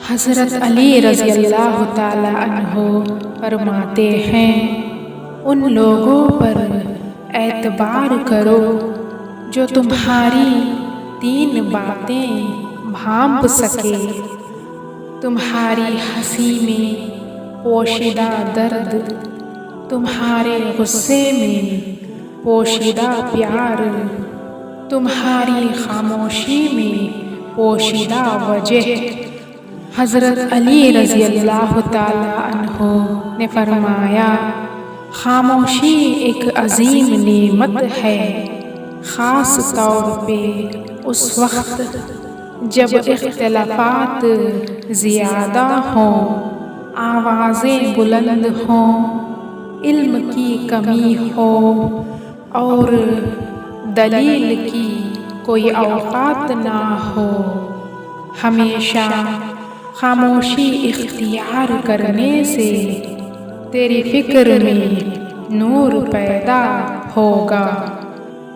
حضرت علی رضی اللہ تعالی عنہ فرماتے ہیں، ان لوگوں پر اعتبار کرو جو تمہاری 3 باتیں بھانپ سکے، تمہاری ہنسی میں پوشیدہ درد، تمہارے غصے میں پوشیدہ پیار، تمہاری خاموشی میں پوشیدہ وجہ۔ حضرت علی رضی اللہ تعالی عنہ نے فرمایا، خاموشی ایک عظیم نعمت ہے، خاص طور پہ اس وقت جب اختلافات زیادہ ہوں، آوازیں بلند ہوں، علم کی کمی ہو اور دلیل کی کوئی اوقات نہ ہو۔ ہمیشہ خاموشی اختیار کرنے سے تیری فکر میں نور پیدا ہوگا۔